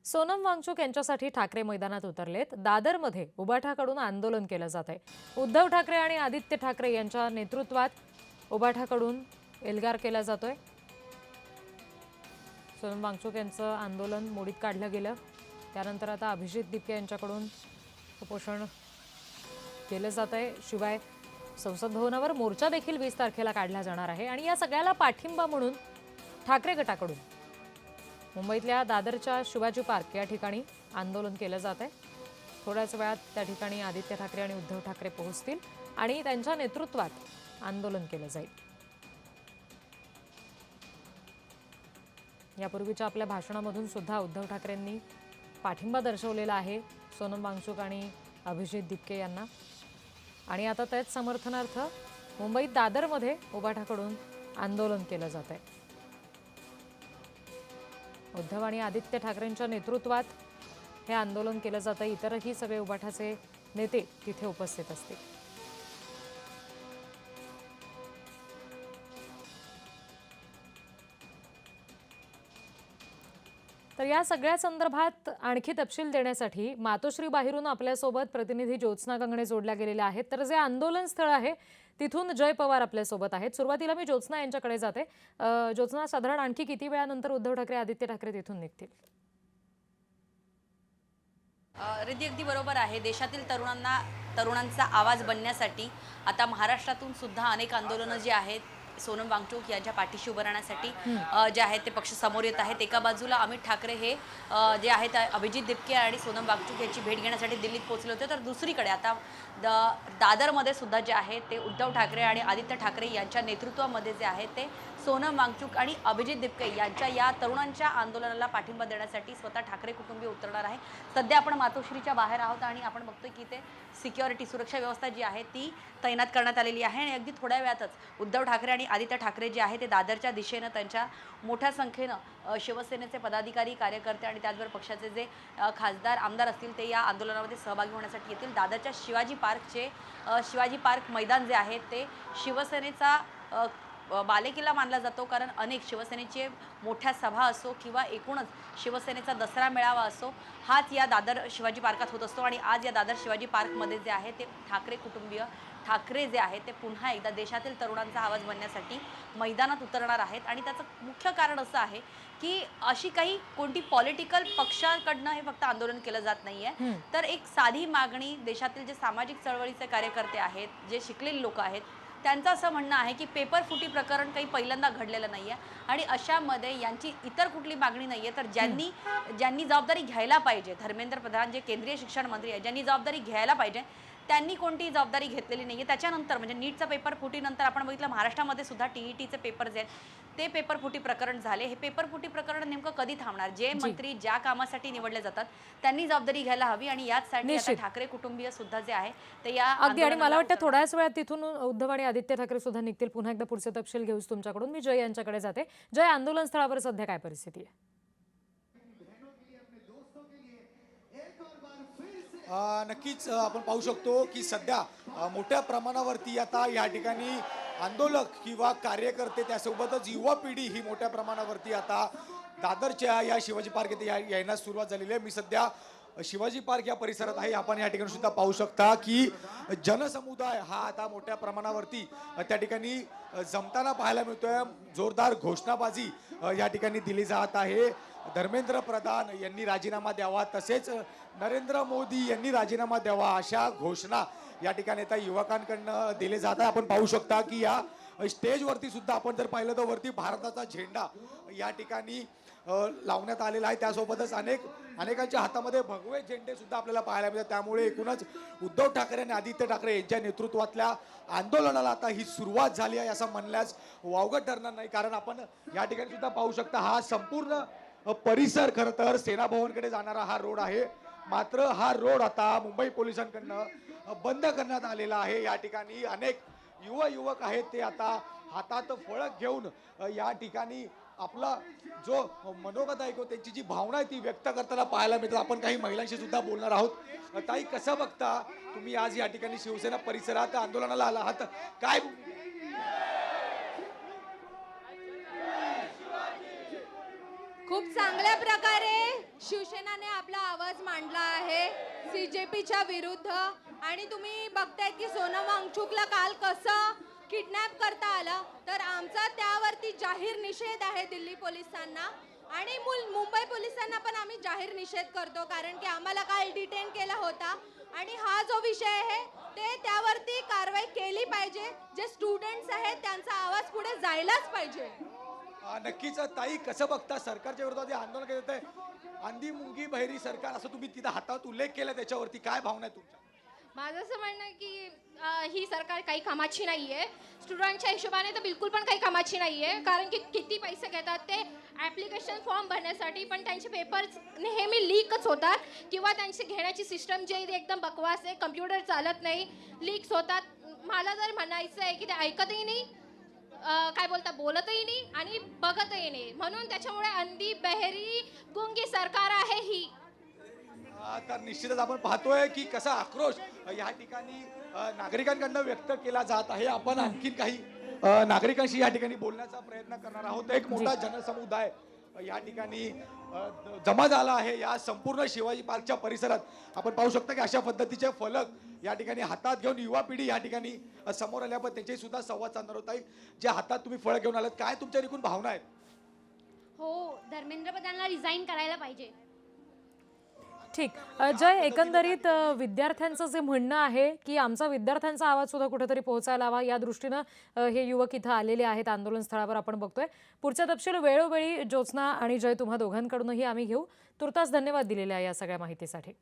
सोनम वांगचुक यांच्यासाठी ठाकरे मैदानात उतरलेत। दादरमध्ये उबाठाकडून आंदोलन केलं जात आहे। उद्धव ठाकरे आणि आदित्य ठाकरे यांच्या नेतृत्वात उबाठाकडून एल्गार केला जातोय। सोनम वांगचुक यांचं आंदोलन मोडीत काढलं गेलं, त्यानंतर आता अभिजित दीपके यांच्याकडून उपोषण केलं जात आहे। शिवाय संसद भवनावर मोर्चा देखील 20 तारखेला काढला जाणार आहे आणि या सगळ्याला पाठिंबा म्हणून ठाकरे गटाकडून मुंबईतल्या दादरच्या शिवाजी पार्क या ठिकाणी आंदोलन केलं जात आहे। थोड्याच वेळात त्या ठिकाणी आदित्य ठाकरे आणि उद्धव ठाकरे पोहोचतील आणि त्यांच्या नेतृत्वात आंदोलन केलं जाईल। यापूर्वीच्या आपल्या भाषणामधून सुद्धा उद्धव ठाकरेंनी पाठिंबा दर्शवलेला आहे सोनम वांगचुक आणि अभिजित दीपके यांना, आणि आता त्याच समर्थनार्थ मुंबईत दादरमध्ये उबाठाकडून आंदोलन केलं जात आहे। उद्धव आणि आदित्य ठाकरेंच्या नेतृत्वात हे आंदोलन केलं जातं। इतरही सगळे उबाठाचे नेते तिथे उपस्थित असतील। तर या सगळ्या संदर्भात आणखी तपशील देण्यासाठी मातोश्री बाहेरून आपल्यासोबत प्रतिनिधी ज्योत्स्ना गंगणे जोडल्या गेलेल्या आहेत। तर जे आंदोलन स्थळ आहे तिथून जय पवार आपल्यासोबत आहेत। सुरुवातीला मी ज्योत्स्ना यांच्याकडे जाते। ज्योत्स्ना, साधारण आणखी किती वेळानंतर उद्धव ठाकरे आदित्य ठाकरे तिथून निघतील? रिद्धी, अगदी बरोबर आहे। देशातील तरुणांचा आवाज बनण्यासाठी आता महाराष्ट्रातून सुद्धा अनेक आंदोलनं जी आहेत सोनम वांगचुक यांच्या पाठीशी उभं राहण्यासाठी जे आहेत ते पक्ष समोर येत आहेत। एका बाजूला अमित ठाकरे हे जे आहेत अभिजित दीपके आणि सोनम वांगचुक यांची भेट घेण्यासाठी दिल्लीत पोहोचले होते। तर दुसरीकडे आता दादरमध्ये सुद्धा जे आहे ते उद्धव ठाकरे आणि आदित्य ठाकरे यांच्या नेतृत्वामध्ये जे आहे ते सोनम वांगचुक आणि अभिजित दीपके यांच्या या तरुणांच्या आंदोलनाला पाठिंबा देण्यासाठी स्वतः ठाकरे कुटुंबीय उतरणार आहे। सध्या आपण मातोश्रीच्या बाहेर आहोत आणि आपण बघतोय की ते सिक्युरिटी सुरक्षा व्यवस्था जी आहे ती तैनात करण्यात आलेली आहे आणि अगदी थोड्या वेळातच उद्धव ठाकरे आणि आदित्य ठाकरे जे आहे ते दादरच्या दिशेनं त्यांच्या मोठ्या संख्येनं शिवसेनेचे पदाधिकारी, कार्यकर्ते आणि त्याचबरोबर पक्षाचे जे खासदार, आमदार असतील ते या आंदोलनामध्ये सहभागी होण्यासाठी येतील। दादरच्या शिवाजी पार्क मैदान जे आहे ते शिवसेनेचा बालेकिल्ला मानला जातो, कारण अनेक शिवसेनेचे मोठ्या सभा असो किंवा एकूणच शिवसेनेचा दसरा मेळावा असो हाच या दादर शिवाजी पार्कात होत असतो। आणि आज या दादर शिवाजी पार्कमध्ये जे आहे ते ठाकरे कुटुंबीय, ठाकरे जे आहे ते पुन्हा एकदा देशातील तरुणांचा आवाज बनण्यासाठी मैदानात उतरणार आहेत। आणि त्याचं मुख्य कारण असं आहे की अशी काही कोणती पॉलिटिकल पक्षाकडनं हे फक्त आंदोलन केलं जात नाहीये, तर एक साधी मागणी देशातील जे सामाजिक चळवळीचे कार्यकर्ते आहेत, जे शिकलेले लोक आहेत, त्यांचं असं म्हणणं आहे की पेपर फुटी प्रकरण काही पहिल्यांदा घडलेलं नाहीये आणि अशामध्ये यांची इतर कुठली मागणी नाहीये। तर ज्यांनी जबाबदारी घ्यायला पाहिजे, धर्मेंद्र प्रधान जे केंद्रीय शिक्षण मंत्री आहेत, ज्यांनी जबाबदारी घ्यायला पाहिजे त्यांनी कोणतीही जबाबदारी घेतलेली नाहीये। त्याच्यानंतर म्हणजे नीटचा पेपर फुटीनंतर आपण बघितलं महाराष्ट्रामध्ये सुद्धा टीईटीचे पेपर जे आहेत ते पेपर फुटी प्रकरण झाले। हे पेपर फुटी प्रकरण नेमकं कधी थांबणार? जे मंत्री ज्या कामासाठी निवडले जातात त्यांनी जबाबदारी घ्यायला हवी आणि याचसाठी आता ठाकरे कुटुंबीय सुद्धा जे आहे ते या अगदी, आणि मला वाटतं थोड्याच वेळात तिथून उद्धव आणि आदित्य ठाकरे सुद्धा निघतील। पुन्हा एकदा पुढचे तपशील घेऊच तुमच्याकडून। मी जय यांच्याकडे जाते। जय, आंदोलन स्थळावर सध्या काय परिस्थिती आहे? नक्कीच आपण पाहू शकतो की सध्या मोठ्या प्रमाणावरती आता या ठिकाणी आंदोलक किंवा कार्यकर्ते, त्यासोबतच युवा पिढी ही मोठ्या प्रमाणावरती आता दादरच्या या शिवाजी पार्क येथे येण्यास सुरुवात झालेली आहे। मी सध्या शिवाजी पार्क या परिसरात आहे। आपण या ठिकाणी सुद्धा पाहू शकता की जनसमुदाय हा आता मोठ्या प्रमाणावरती त्या ठिकाणी जमताना पाहायला मिळतोय। जोरदार घोषणाबाजी या ठिकाणी दिली जात आहे। धर्मेंद्र प्रधान यांनी राजीनामा द्यावा, तसेच नरेंद्र मोदी यांनी राजीनामा द्यावा, अशा घोषणा या ठिकाणी आता युवकांकडनं दिले जात आहे। आपण पाहू शकता की या स्टेजवरती सुद्धा आपण जर पाहिलं तर वरती भारताचा झेंडा या ठिकाणी लावण्यात आलेला आहे। त्यासोबतच अनेकांच्या हातामध्ये भगवे झेंडे सुद्धा आपल्याला पाहायला मिळतात। त्यामुळे एकूणच उद्धव ठाकरे आणि आदित्य ठाकरे यांच्या नेतृत्वातल्या आंदोलनाला आता ही सुरुवात झाली आहे असं म्हणल्यास वावगं ठरणार नाही, कारण आपण या ठिकाणी सुद्धा पाहू शकता हा संपूर्ण परिसर खरं तर सेना भवनकडे जाणारा हा रोड आहे। मात्र हा रोड आता मुंबई पोलिसांकडनं बंद करण्यात आलेला आहे। या ठिकाणी अनेक युवक आहेत ते आता हातात फळक घेऊन या ठिकाणी आपला जो मनोगत आहे त्यांची जी भावना आहे ती व्यक्त करताना पाहायला मिळतात। आपण काही महिलांशी सुद्धा बोलणार आहोत। ताई, कसं बघता तुम्ही आज या ठिकाणी शिवसेना परिसरात आंदोलनाला आला आहात, काय? खूप चांगल्या प्रकारे शिवसेना शिवसेनाने आपला आवाज मांडला आहे CJPच्या विरुद्ध आणि तुम्ही बघतायत की सोनम वांगचुकला काल कसं किडनॅप करता आलं, तर आमचा त्यावरती जाहीर निषेध आहे दिल्ली पोलिसांना आणि मुंबई पोलिसांना पण आम्ही जाहीर निषेध करतो, कारण की आम्हाला काल डिटेन केला होता आणि हा जो विषय आहे ते त्यावरती कारवाई केली पाहिजे. जे स्टुडंट्स आहेत त्यांचा आवाज पुढे जायलाच पाहिजे. नक्कीच ताई, कसं बघता सरकारच्या विरोधात हे आंदोलन केलं आहे, आंधी मुंगी बहिरी सरकार असं तुम्ही तिथं हातात उल्लेख केला, त्याच्यावरती काय भावना आहे तुमच्या? माझं असं म्हणणं आहे की ही सरकार काही कामाची नाही आहे. स्टुडंटच्या हिशोबाने तर बिलकुल पण काही कामाची नाही आहे, कारण की किती पैसे घेतात ते ॲप्लिकेशन फॉर्म भरण्यासाठी, पण त्यांचे पेपर्स नेहमी लीकच होतात किंवा त्यांची घेण्याची सिस्टम जी आहे ती एकदम बकवास आहे. कम्प्युटर चालत नाही, लीक्स होतात. मला जर म्हणायचं आहे की ते ऐकतही नाही, काय बोलता बोलतही नाही आणि बघतही नाही, म्हणून त्याच्यामुळे अंधी बहेरी गुंगी सरकार आहे ही. तर निश्चितच आपण पाहतोय की कसा आक्रोश या ठिकाणी नागरिकांकडनं व्यक्त केला जात आहे. आपण आणखीन काही नागरिकांशी या ठिकाणी बोलण्याचा प्रयत्न करणार आहोत. एक मोठा जनसमुदाय या ठिकाणी जमा झाला आहे या संपूर्ण शिवाजी पार्कच्या परिसरात. आपण पाहू शकता की अशा पद्धतीचे फलक या ठिकाणी हातात घेऊन युवा पिढी या ठिकाणी समोर आल्या, पण त्यांच्याशी सुद्धा संवाद साधणार होत आहे. जे हातात तुम्ही फळं घेऊन आलात, काय तुमच्या एकूण भावना आहेत? हो, धर्मेंद्र प्रधानला रिझाईन करायला पाहिजे. ठीक. जय, एकंदरीत विद्यार्थ्यांचं जे म्हणणं आहे की आमचा विद्यार्थ्यांचा आवाज सुद्धा कुठेतरी पोहोचायला हवा, या दृष्टीनं हे युवक इथं आलेले आहेत आंदोलन स्थळावर, आपण बघतोय. पुढचा तपशील वेळोवेळी ज्योत्स्ना आणि जय तुम्हा दोघांकडूनही आम्ही घेऊ. तुर्तास धन्यवाद दिलेले आहे या सगळ्या माहितीसाठी.